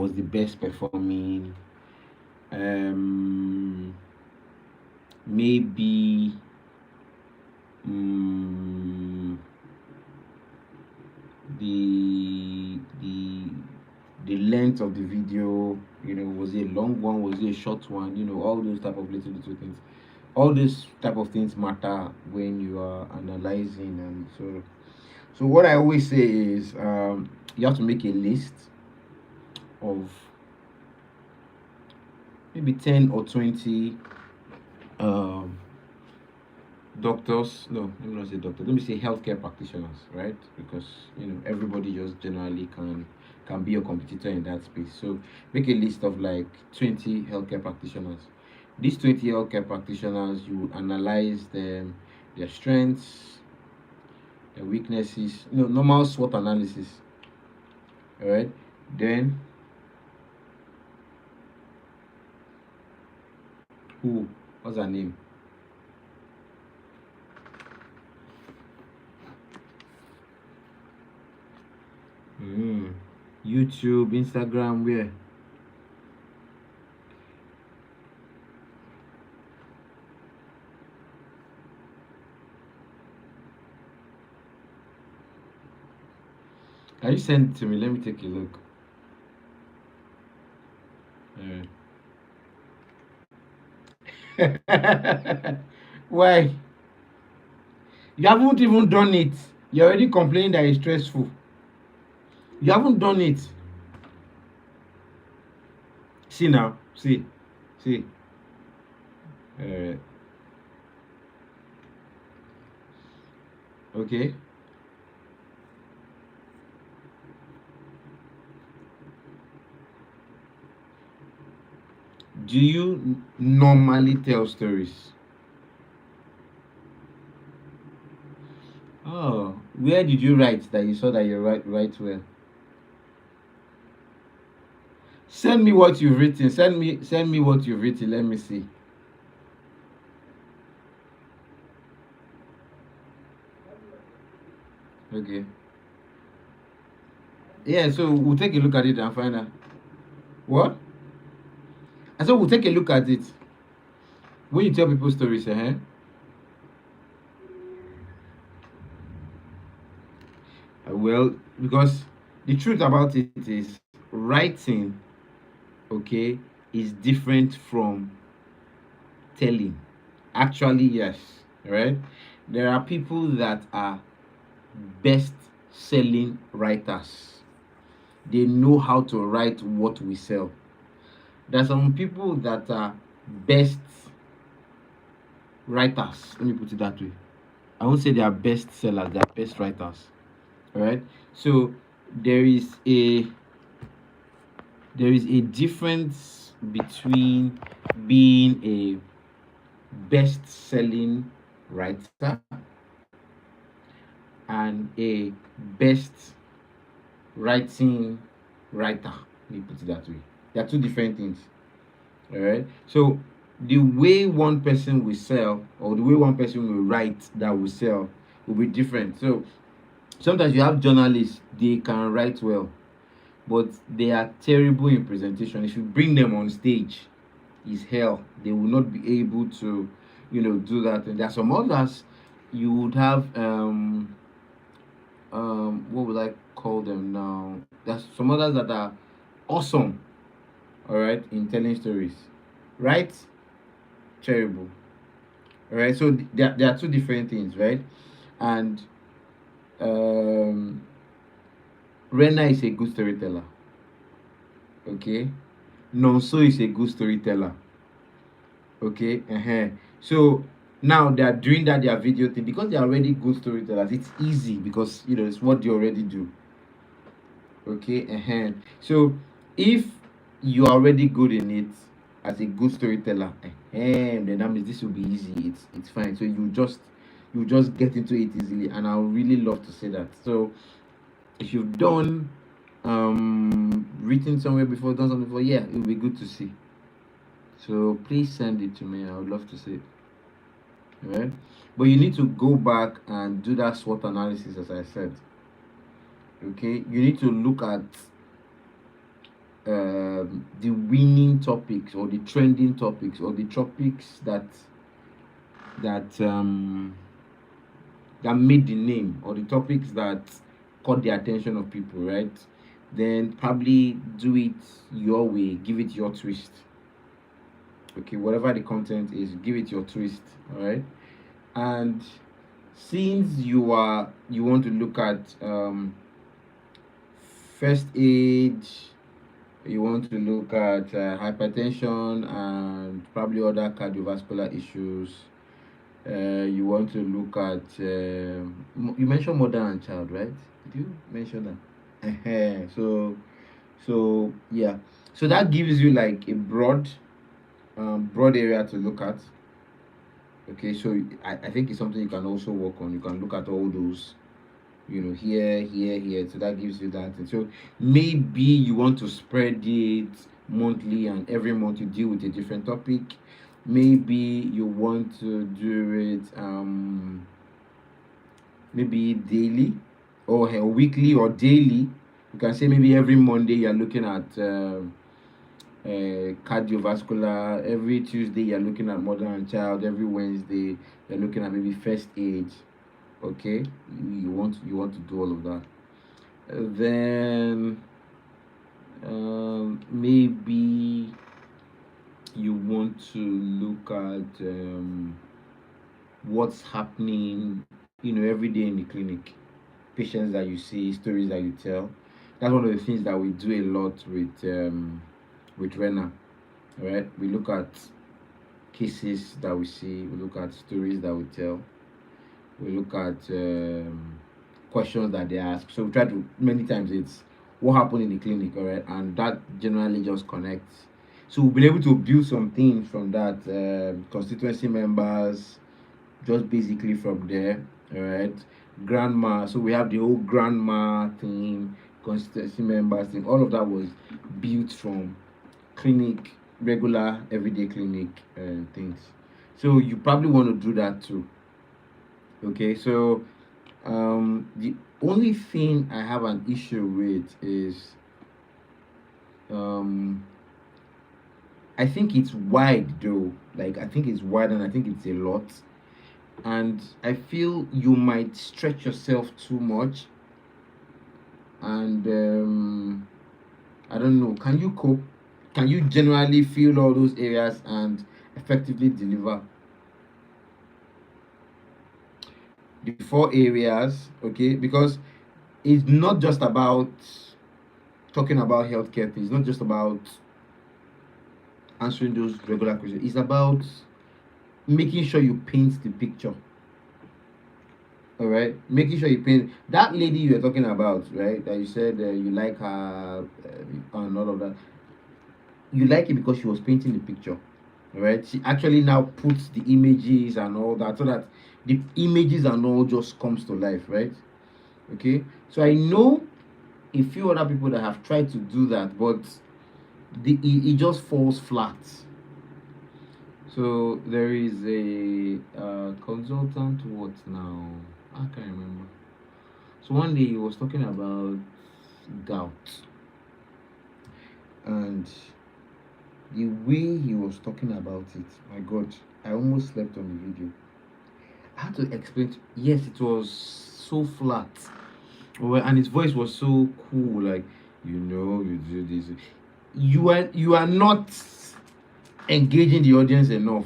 was the best performing. Maybe mm, the the length of the video, was it a long one, was it a short one, all those type of little things. All these type of things matter when you are analyzing. And so what I always say is, you have to make a list of maybe 10 or 20 um, doctors. No, let me not say doctors, let me say healthcare practitioners, right? Because everybody just generally can be a competitor in that space. So make a list of like 20 healthcare practitioners. These 20 healthcare practitioners, you will analyze them, their strengths, their weaknesses, normal SWOT analysis. All right. Then who? What's her name? YouTube, Instagram, where? Can you send it to me? Let me take a look. Why? You haven't even done it. You're already complaining that it's stressful. You haven't done it. See now. See. Uh, okay. Do you normally tell stories? Oh, where did you write that you saw that you write well? Send me what you've written. Send me what you've written. Let me see. Okay. Yeah, so we'll take a look at it and find out. What? And so we'll take a look at it. When you tell people stories, well, because the truth about it is writing, okay, is different from telling. Actually, yes, right? There are people that are best selling writers. They know how to write what we sell. There are some people that are best writers. Let me put it that way. I won't say they are best sellers, they are best writers. All right. So there is a difference between being a best selling writer and a best writing writer. Let me put it that way. They are two different things. All right. So the way one person will sell, or the way one person will write that will sell, will be different. So sometimes you have journalists, they can write well, but they are terrible in presentation. If you bring them on stage, is hell. They will not be able to, do that. And there are some others you would have what would I call them now? There's some others that are awesome, all right, in telling stories. Right? Terrible. All right. So there are two different things, right? And um Rena is a good storyteller. Okay. Nonso is a good storyteller. Okay. So now they are doing that their video thing because they are already good storytellers. It's easy because it's what they already do. Okay. So if you are already good in it as a good storyteller, then that means this will be easy. It's fine. So you just get into it easily, and I would really love to say that. So if you've done written somewhere before, done something before, yeah, it would be good to see. So please send it to me. I would love to see it. Right? But you need to go back and do that SWOT analysis, as I said. Okay, you need to look at the winning topics or the trending topics or the topics that that made the name, or the topics that caught the attention of people, right? Then probably do it your way, give it your twist. Okay, whatever the content is, give it your twist. All right. And since you want to look at first aid, you want to look at hypertension and probably other cardiovascular issues. You want to look at you mentioned mother and child, right? Did you mention that? So yeah, so that gives you like a broad area to look at. Okay, so I think it's something you can also work on. You can look at all those, here. So that gives you that. And so maybe you want to spread it monthly, and every month you deal with a different topic. Maybe you want to do it maybe daily or weekly or daily. You can say maybe every Monday you're looking at cardiovascular. Every Tuesday you're looking at mother and child. Every Wednesday you're looking at maybe first aid. Okay, you want to do all of that. Then maybe you want to look at what's happening, every day in the clinic, patients that you see, stories that you tell. That's one of the things that we do a lot with Rena. Right? We look at cases that we see, we look at stories that we tell, we look at questions that they ask. So we try to, many times it's what happened in the clinic, all right, and that generally just connects. So we've been able to build some things from that, constituency members, just basically from there, all right. Grandma, so we have the whole grandma thing, constituency members thing. All of that was built from clinic, regular everyday clinic things. So you probably want to do that too. Okay, so the only thing I have an issue with is um I think it's wide though. Like I think it's wide, and I think it's a lot. And I feel you might stretch yourself too much. And I don't know. Can you cope? Can you generally feel all those areas and effectively deliver the 4 areas? Okay, because it's not just about talking about healthcare things. It's not just about answering those regular questions. It's about making sure you paint the picture. All right, making sure you paint that lady you were talking about, right? That you said you like her and all of that. You like it because she was painting the picture. All right, she actually now puts the images and all that, so that the images and all just comes to life, right? Okay, so I know a few other people that have tried to do that, but it just falls flat. So there is a consultant. What now? I can't remember. So one day he was talking about gout, and the way he was talking about it, my God, I almost slept on the video. I had to explain. Yes, it was so flat. Well, and his voice was so cool, like, you do this. You are not engaging the audience enough.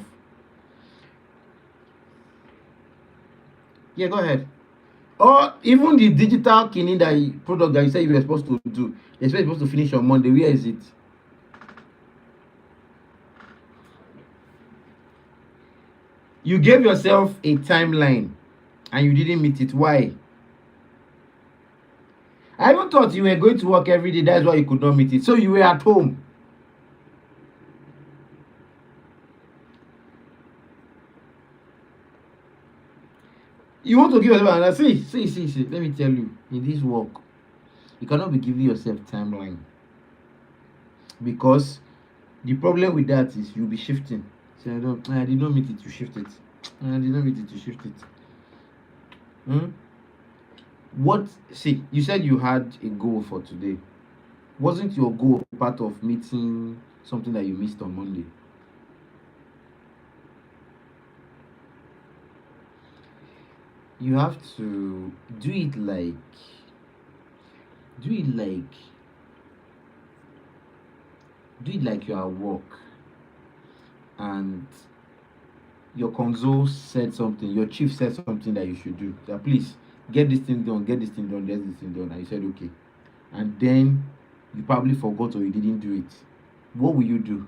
Yeah, go ahead. Or even the digital kidney product that you said you were supposed to do, you're supposed to finish on Monday. Where is it? You gave yourself a timeline and you didn't meet it. Why? I even thought you were going to work every day. That's why you could not meet it. So you were at home. You want to give yourself another. See. Let me tell you, in this work, you cannot be giving yourself timeline, because the problem with that is you'll be shifting. So I did not meet it. You shift it. I did not meet it. You shift it. Hmm? What? See, you said you had a goal for today. Wasn't your goal part of meeting something that you missed on Monday? You have to do it like do it like do it like you're at work and your console said something, your chief said something that you should do. That please get this thing done, get this thing done, get this thing done, and you said okay. And then you probably forgot or you didn't do it. What will you do?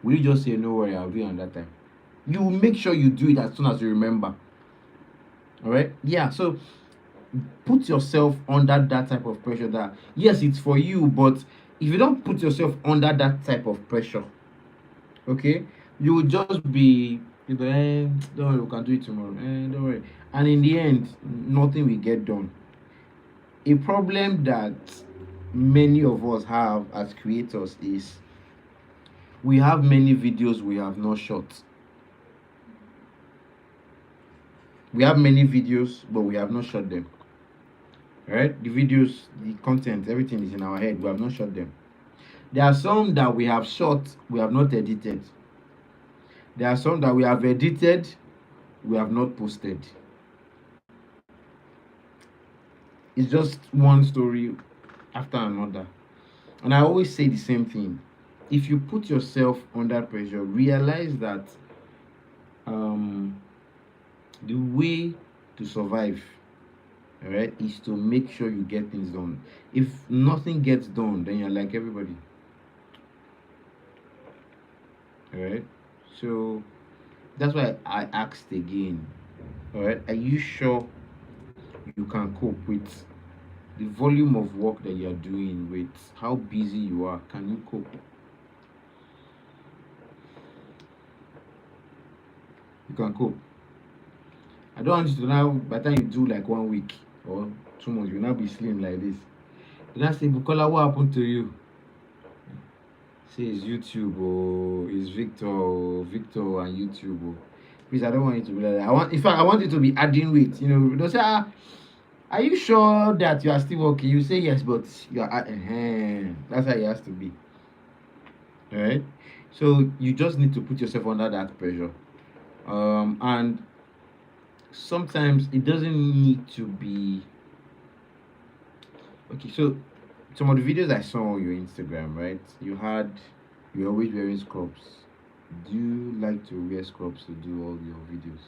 Will you just say no worry, I'll do it on that time? You will make sure you do it as soon as you remember. All right? Yeah. So put yourself under that type of pressure. That yes, it's for you, but if you don't put yourself under that type of pressure, okay, you will just be don't worry, we can do it tomorrow. Don't worry. And in the end, nothing will get done. A problem that many of us have as creators is we have many videos we have not shot. We have many videos, but we have not shot them. Right? The videos, the content, everything is in our head. We have not shot them. There are some that we have shot, we have not edited. There are some that we have edited, we have not posted. It's just one story after another. And I always say the same thing. If you put yourself under pressure, realize that um, the way to survive, all right, is to make sure you get things done. If nothing gets done, then you're like everybody. All right. So that's why I asked again. All right. Are you sure you can cope with the volume of work that you are doing, with how busy you are? Can you cope? You can cope. I don't want you to now, by the time you do like 1 week or 2 months, you'll now be slim like this. Then I say, Bukola, what happened to you? Say it's YouTube or it's Victor or Victor and YouTube. Or, please, I don't want you to be like that. In fact, I want you to be adding weight. You know, don't say, are you sure that you are still working? You say yes, but you are that's how it has to be. All right. So you just need to put yourself under that pressure. And sometimes it doesn't need to be okay. So some of the videos I saw on your Instagram, right? You're always wearing scrubs. Do you like to wear scrubs to do all your videos?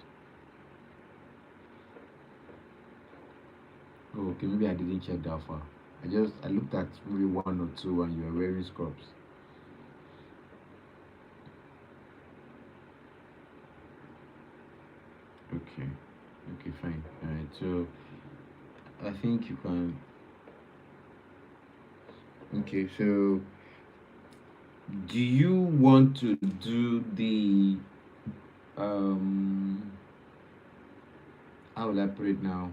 Oh, okay, maybe I didn't check that far. I looked at maybe one or two and you were wearing scrubs. Okay. Okay, fine. Alright, so I think you can. Okay, so do you want to do the um how will I put it now?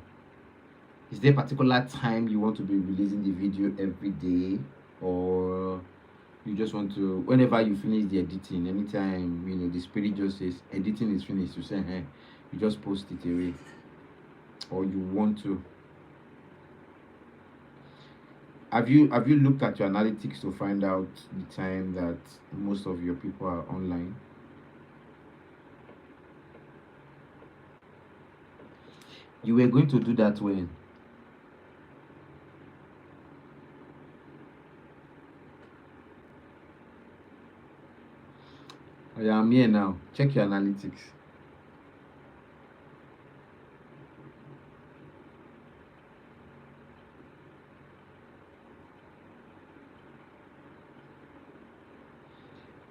Is there a particular time you want to be releasing the video every day, or you just want to whenever you finish the editing, anytime the spirit just says editing is finished, you say hey, you just post it away, or you want to have you looked at your analytics to find out the time that most of your people are online? You were going to do that when? Oh, yeah, I'm here now. Check your analytics.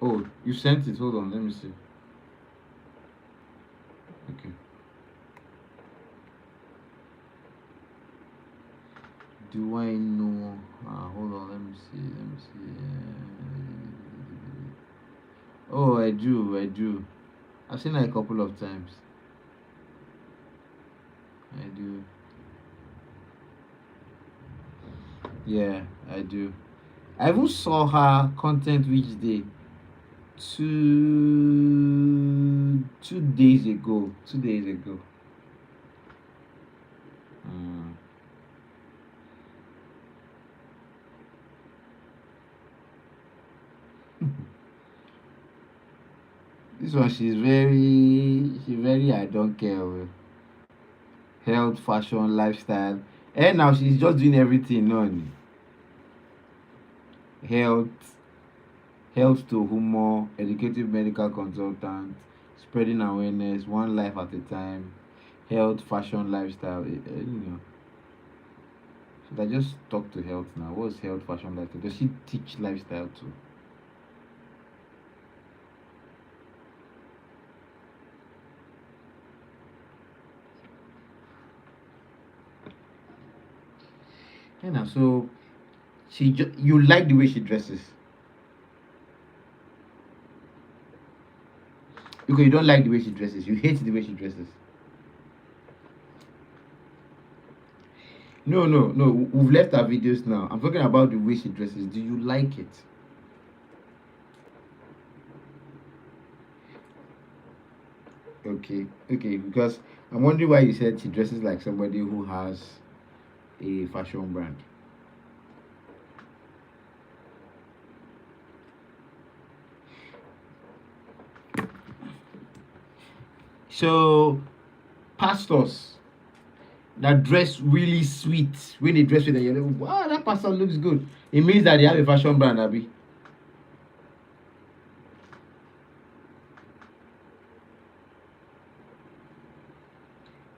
Oh, you sent it. Hold on, let me see. Okay. Do I know? Hold on, let me see. Let me see. Oh, I do. I do. I've seen it a couple of times. I do. Yeah, I do. I even saw her content which day. 2 days ago. 2 days ago. Mm. This one, she's very, I don't care. Health, fashion, lifestyle. And now she's just doing everything. No, health, health to humor, educative medical consultant, spreading awareness, one life at a time, health, fashion, lifestyle. Should I just talk to health now? What's health, fashion, lifestyle? Does she teach lifestyle too? Yeah, now, so you like the way she dresses because you don't like the way she dresses. You hate the way she dresses. No, no, no. We've left our videos now. I'm talking about the way she dresses. Do you like it? Okay, okay. Because I'm wondering why you said she dresses like somebody who has a fashion brand. So, pastors that dress really sweet, when they dress with them, you're like, wow, that pastor looks good. It means that they have a fashion brand, Abby.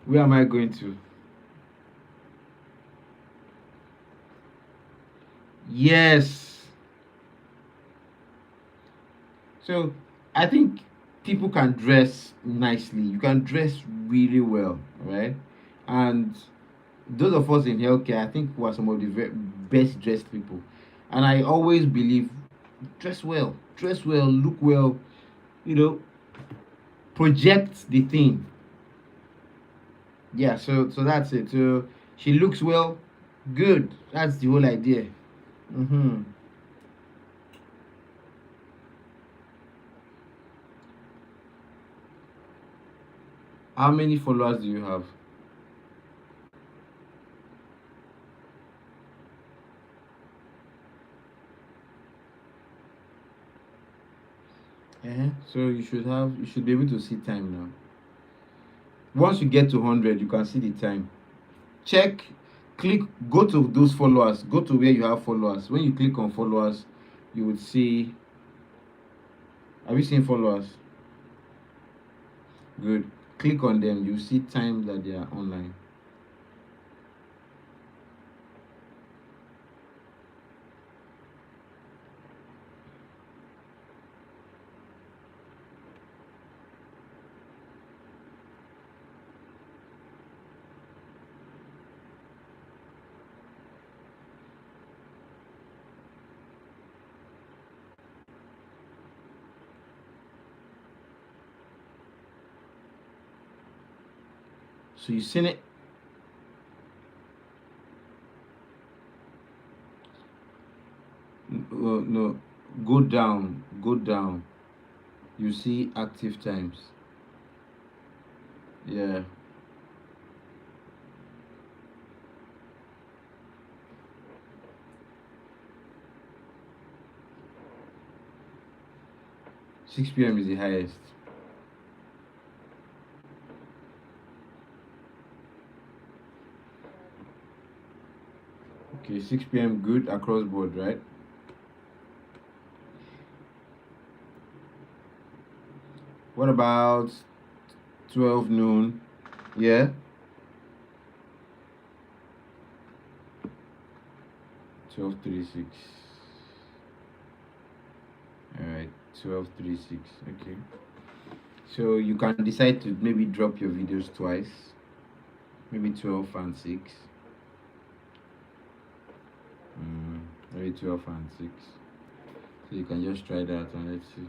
Where am I going to? Yes. So I think people can dress nicely. You can dress really well, right? And those of us in healthcare, I think, were some of the best dressed people. And I always believe, dress well, look well, you know, project the thing. Yeah. So that's it. So she looks well, good. That's the whole idea. Mm-hmm. How many followers do you have? So you should be able to see time now. Once you get to 100, you can see the time. Check, click, go to those followers, go to where you have followers. When you click on followers, you would see. Have you seen followers? Good. Click on them, you see time that they are online. So you seen it. No, go down, you see active times. Yeah. 6 p.m. is the highest. Okay, 6 p.m. good across board, right? What about 12 noon? Yeah. 12:36. All right, 12:36. Okay. So you can decide to maybe drop your videos twice, maybe 12 and 6. Mm, maybe 12 and 6. So you can just try that and let's see.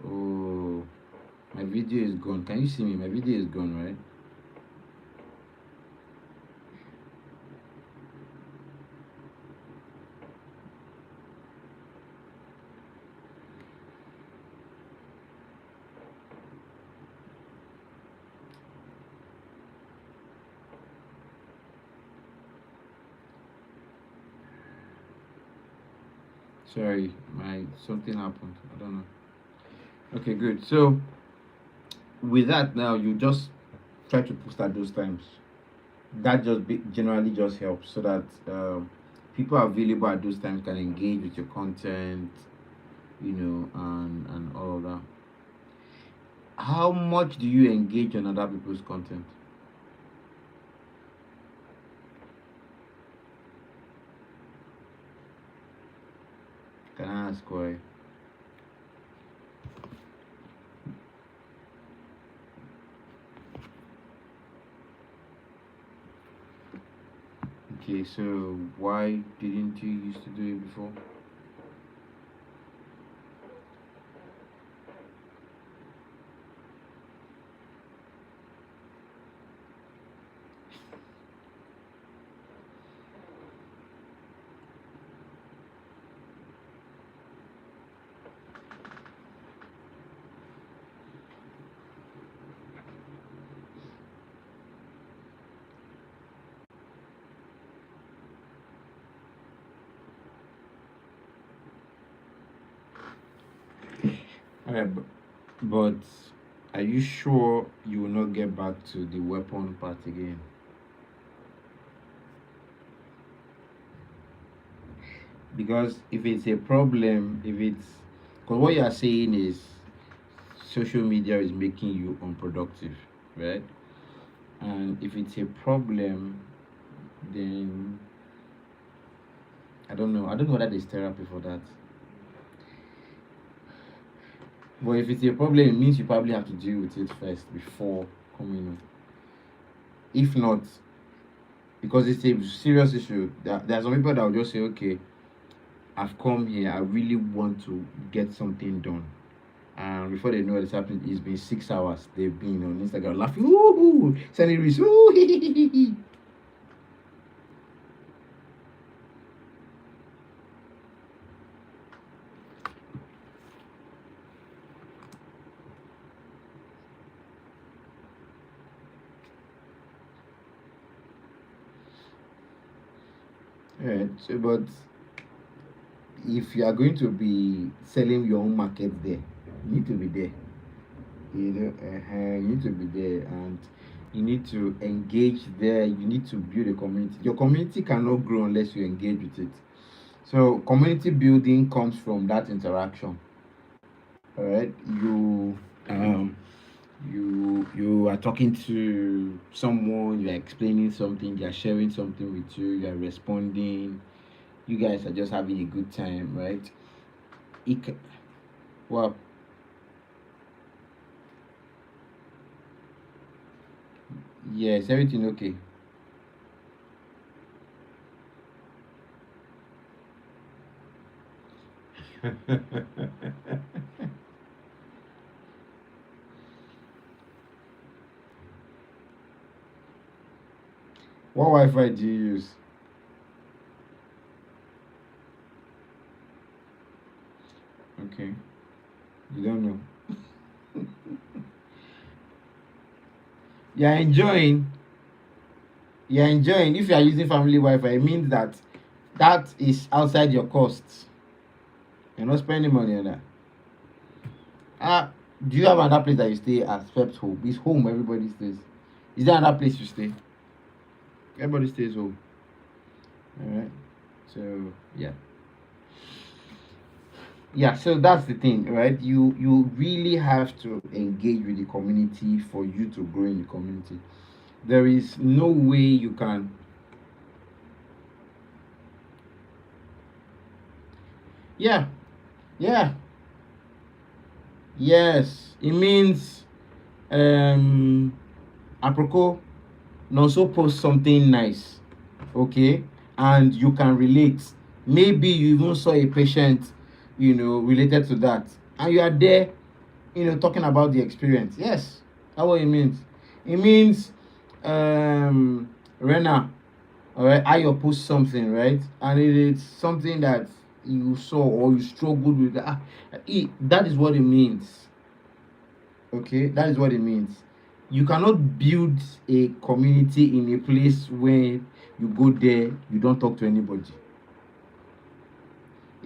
Oh, my video is gone. Can you see me? My video is gone, right? Sorry, my something happened. I don't know. Okay, good. So with that now, you just try to post at those times. That generally just helps so that people available at those times can engage with your content, and all of that. How much do you engage on other people's content? Can I ask why? Okay, so why didn't you used to do it before? Alright, but are you sure you will not get back to the weapon part again? Because if it's a problem, if it's because what you are saying is social media is making you unproductive, right? And if it's a problem, then I don't know. I don't know whether there's therapy for that. But if it's a problem, it means you probably have to deal with it first before coming in. If not, because it's a serious issue, there are some people that will just say, okay, I've come here, I really want to get something done. And before they know what's happening, it's been 6 hours. They've been on Instagram laughing, woohoo, sending reels, woo. Right. So, but if you are going to be selling your own market there, you need to be there. You need to be there, and you need to engage there. You need to build a community. Your community cannot grow unless you engage with it. So community building comes from that interaction. All right, you are talking to someone, you are explaining something, you are sharing something with you are responding. You guys are just having a good time, right? it, ca- well, yes, everything okay. What Wi-Fi do you use? Okay, you don't know. You're enjoying. You're enjoying. If you are using family Wi-Fi, it means that that is outside your costs. You're not spending money on that. Ah, do you have another place that you stay as Pep's home? It's home. Everybody stays. Is there another place you stay? Everybody stays home. All right. So yeah. Yeah, so that's the thing, right? You really have to engage with the community for you to grow in the community. There is no way you can. Yeah, yeah, yes, it means apropos also post something nice, okay, and you can relate. Maybe you even saw a patient, related to that, and you are there, talking about the experience. Yes, that's what it means. It means Rena, all right, Ayo post something, right, and it is something that you saw or you struggled with. That is what it means. Okay, that is what it means. You cannot build a community in a place where you go there, you don't talk to anybody.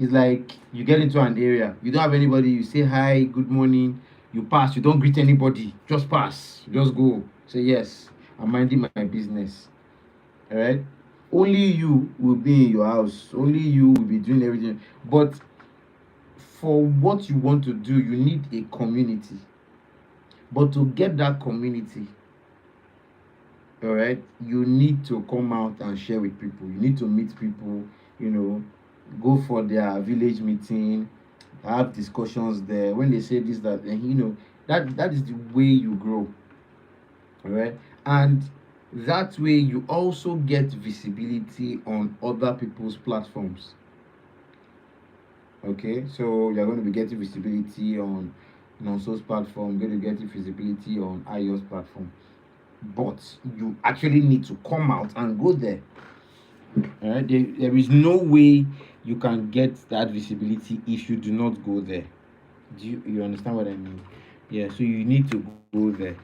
It's like you get into an area, you don't have anybody, you say hi, good morning, you pass, you don't greet anybody, just pass, just go. Say yes, I'm minding my business. All right. Only you will be in your house. Only you will be doing everything. But for what you want to do, you need a community. But to get that community, all right, you need to come out and share with people. You need to meet people, you know, go for their village meeting, have discussions there. When they say this, that, and that is the way you grow. All right. And that way you also get visibility on other people's platforms. Okay, so you're going to be getting visibility on Nonso's platform, going to get visibility on IO's platform, but you actually need to come out and go there. All right, there is no way you can get that visibility if you do not go there. Do you understand what I mean? Yeah, so you need to go there.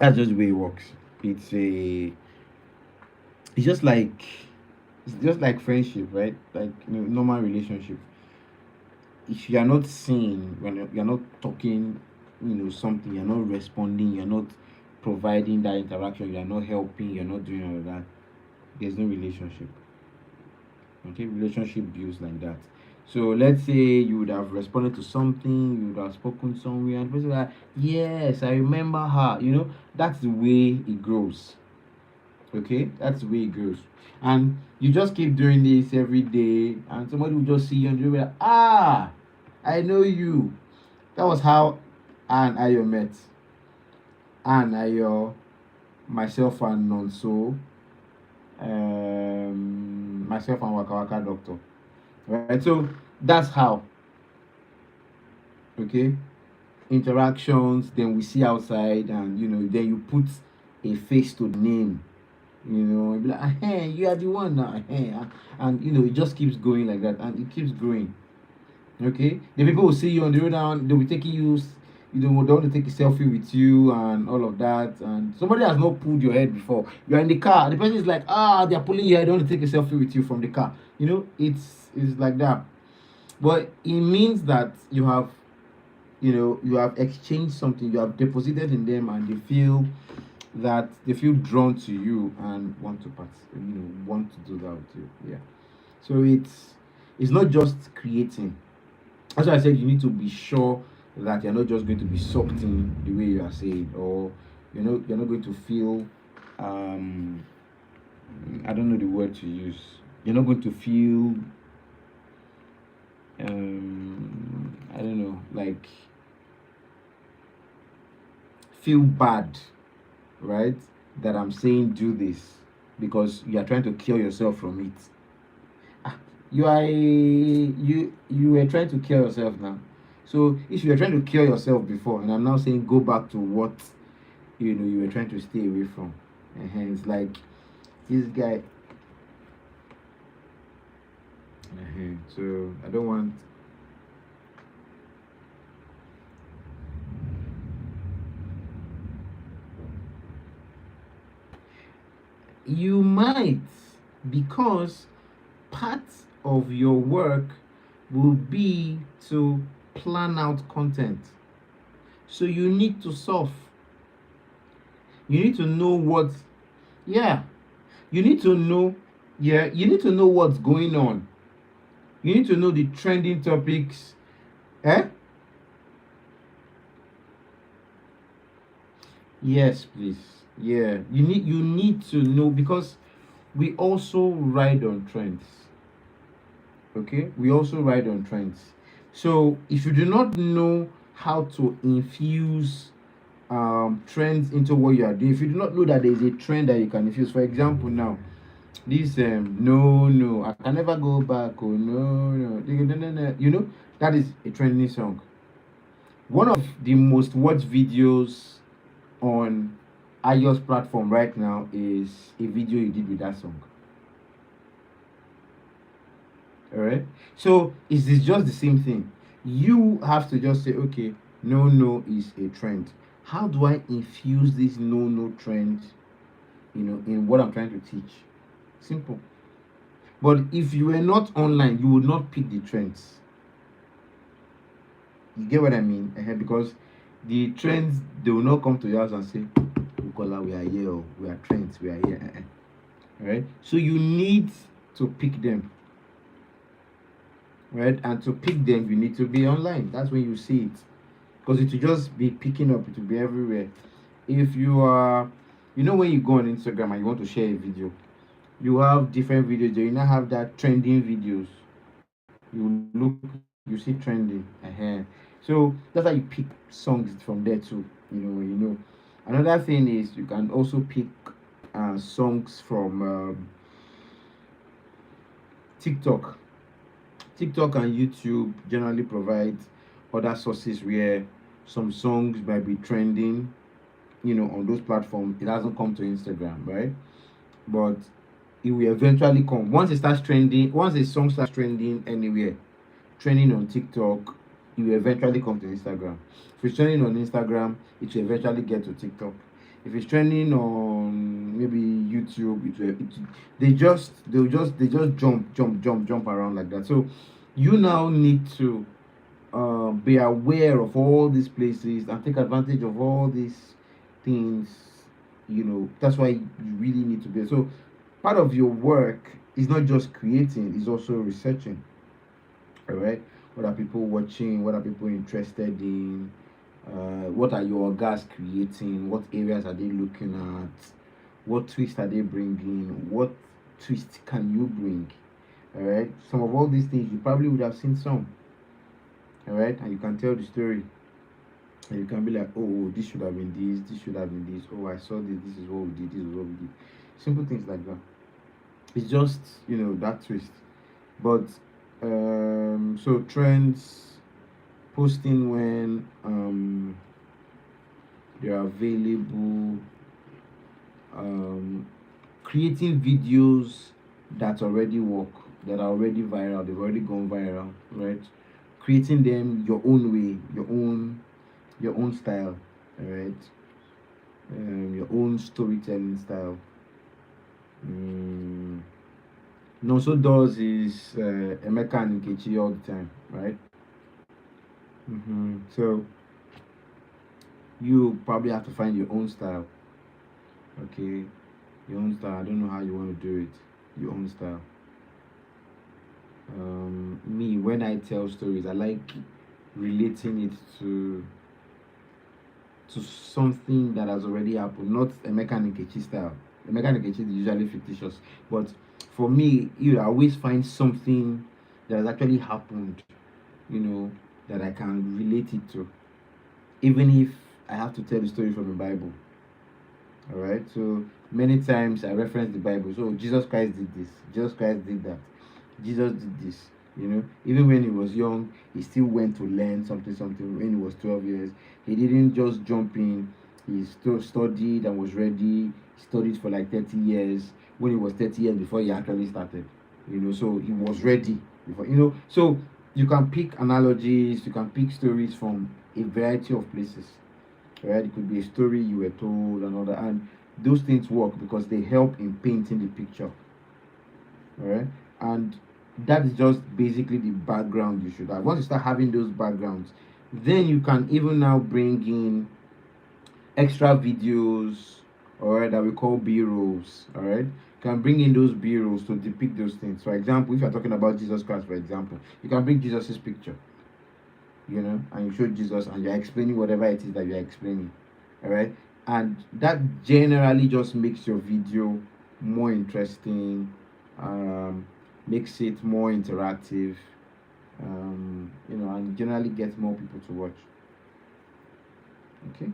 That's just the way it works. It's a it's just like it's just like friendship, right? Like normal relationship. If you are not seeing, when you're not talking, something, you're not responding, you're not providing that interaction, you're not helping, you're not doing all of that, there's no relationship. Okay, relationship builds like that. So let's say you would have responded to something, you would have spoken somewhere, and the person like, yes, I remember her. That's the way it grows. Okay, that's the way it goes. And you just keep doing this every day, and somebody will just see you and you'll be like, ah, I know you. That was how and Ayo met. And Ayo, myself and Nonso, myself and Waka Waka Doctor. Right? So that's how. Okay? Interactions, then we see outside, and then you put a face to the name. And be like, hey, you are the one now. Hey, and it just keeps going like that, and it keeps growing. Okay, the people will see you on the road and they'll be taking you, they want to take a selfie with you and all of that. And somebody has not pulled your head before. You're in the car, the person is like, they're pulling your head, they want to take a selfie with you from the car. It's like that. But it means that you have exchanged something, you have deposited in them, and they feel drawn to you and want to want to do that with you. Yeah. So it's not just creating. That's why I said you need to be sure that you're not just going to be sucked in the way you are saying, or you're not going to feel I don't know the word to use. You're not going to feel I don't know, like feel bad, right? That I'm saying do this because you are trying to kill yourself from it. You were trying to kill yourself now. So if you were trying to kill yourself before, and I'm now saying go back to what you were trying to stay away from, and it's like this guy. So I don't want. You might, because part of your work will be to plan out content. So you need to solve. You need to know what, yeah. You need to know, yeah. You need to know what's going on. You need to know the trending topics. Eh? Yes, please. Yeah. You need to know, because we also ride on trends. Okay? We also ride on trends. So if you do not know how to infuse trends into what you are doing, if you do not know that there is a trend that you can infuse, for example, now this no, I can never go back, oh no, no, that is a trending song. One of the most watched videos on iOS platform right now is a video you did with that song. All right. So it's just the same thing. You have to just say, okay, no is a trend. How do I infuse this no trend, in what I'm trying to teach? Simple. But if you were not online, you would not pick the trends. You get what I mean? Because the trends, they will not come to your house and say, Bukola, we are here, oh, we are trends, we are here. Right? So you need to pick them, right? And to pick them, you need to be online. That's when you see it. Because it will just be picking up, it will be everywhere. If you are, when you go on Instagram and you want to share a video, you have different videos there. You now have that trending videos. You look, you see trending. So that's how you pick songs from there too. Another thing is you can also pick songs from TikTok. TikTok and YouTube generally provide other sources where some songs might be trending, on those platforms. It hasn't come to Instagram, right? But it will eventually come. Once it starts trending, once a song starts trending anywhere, trending on TikTok, it will eventually come to Instagram. If it's trending on Instagram, it will eventually get to TikTok. If it's trending on maybe YouTube, they just jump around like that. So you now need to be aware of all these places and take advantage of all these things. That's why you really need to be. So part of your work is not just creating; it's also researching. All right, what are people watching? What are people interested in? What are your guys creating? What areas are they looking at? What twist are they bringing? What twist can you bring? All right, some of all these things you probably would have seen some. All right, and you can tell the story, and you can be like, oh, this should have been this should have been this. Oh, I saw this. This is what we did. This is what we did. Simple things like that. It's just that twist. But so trends, posting when they're available, um, creating videos that already work, that are already viral, they've already gone viral, right? Creating them your own way, your own style, right? Your own storytelling style. Mm. And also does is Emeka and Nkechi all the time, right? So you probably have to find your own style, okay? Your own style. I don't know how you want to do it. Your own style. Me, when I tell stories, I like relating it to something that has already happened, not a mechanic style. The mechanic is usually fictitious, but for me, I always find something that has actually happened, you know, that I can relate it to, even if I have to tell the story from the Bible. All right, so many times I reference the Bible. So Jesus Christ did this, Jesus Christ did that, Jesus did this. Even when he was young, he still went to learn something. When he was 12 years, he didn't just jump in. He still studied and was ready. He studied for like 30 years. When he was 30 years before he actually started, so he was ready before, So you can pick analogies, you can pick stories from a variety of places, right? It could be a story you were told, another, and those things work because they help in painting the picture, all right? And that is just basically the background you should have. Once you start having those backgrounds, then you can even now bring in extra videos, all right, that we call b-rolls, all right. You can bring in those b-rolls to depict those things. For example, if you're talking about Jesus Christ, for example, you can bring Jesus's picture, and you show Jesus and you're explaining whatever it is that you're explaining, all right. And that generally just makes your video more interesting, um, makes it more interactive, and generally gets more people to watch. Okay,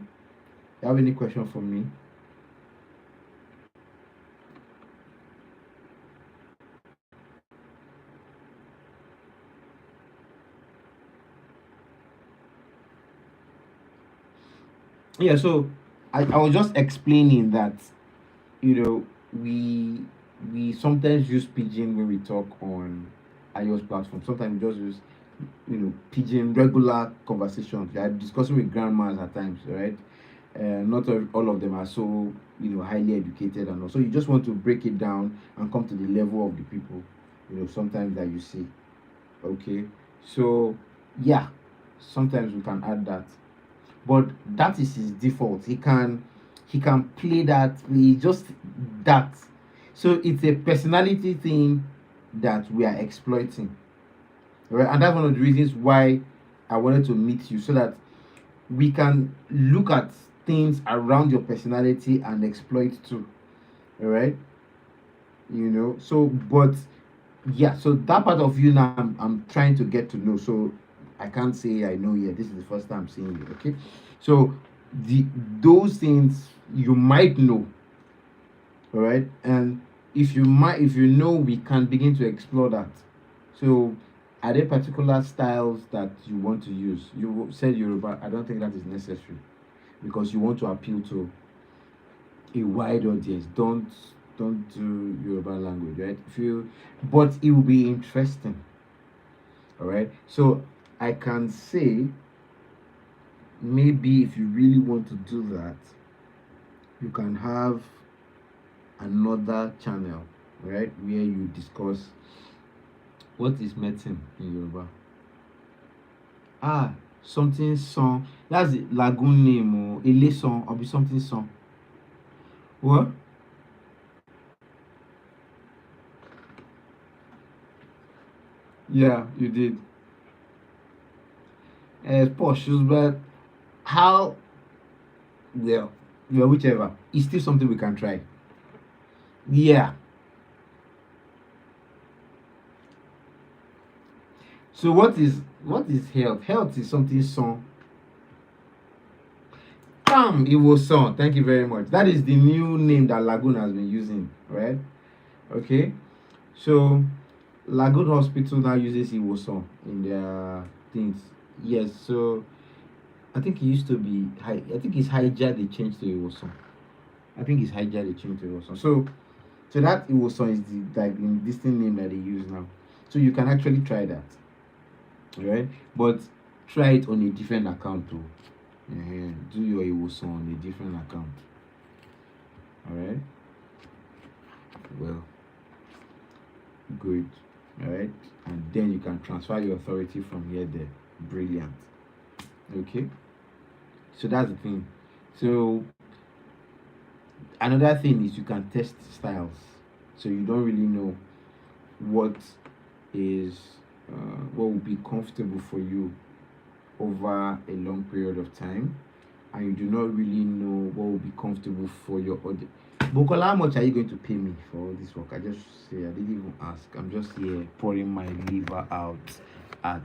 you have any question for me? Yeah, so I was just explaining that you know we we sometimes use pigeon when we talk on iOS platform. Sometimes we just use pigeon regular conversations. We are discussing with grandmas at times, right? Not all of them are so highly educated, and also you just want to break it down and come to the level of the people, sometimes that you see. Okay, so yeah, sometimes we can add that, but that is his default. He can play that. He just that. So it's a personality thing that we are exploiting, right? And that's one of the reasons why I wanted to meet you, so that we can look at things around your personality and exploit too. All right, So, but yeah, so that part of you now, I'm trying to get to know. So I can't say I know yet. This is the first time seeing you. Okay, so the those things you might know. All right, and if you know, we can begin to explore that. So, are there particular styles that you want to use? You said Yoruba. I don't think that is necessary, because you want to appeal to a wide audience. Don't do Yoruba language, right? If you, but it will be interesting. All right. So I can say, maybe if you really want to do that, you can have another channel, right, where you discuss what is medicine in Yoruba. Ah, something song. That's the lagoon name, or Ele song, or be something song. What? Yeah, you did. Posh, but how? Well, whichever. It's still something we can try. Yeah. So what is health? Health is something song. It was song. Thank you very much. That is the new name that Lagoon has been using, right? Okay. So Lagoon Hospital now uses Iwosan in their things. Yes. So I think it used to be high. I think it's Hija they changed to Iwosan. I think it's Hija they changed to Iwosan. So that Iwosan is the like this thing name that they use now. So you can actually try that, right? But try it on a different account too. Do your Iwosan on a different account. All right. Well, good. All right. And then you can transfer your authority from here there. Brilliant. Okay. So that's the thing. So another thing is you can test styles. So you don't really know what is what will be comfortable for you over a long period of time, and you do not really know what will be comfortable for your audience. Bukola, how much are you going to pay me for all this work? I just say I didn't even ask. I'm just here pouring my liver out at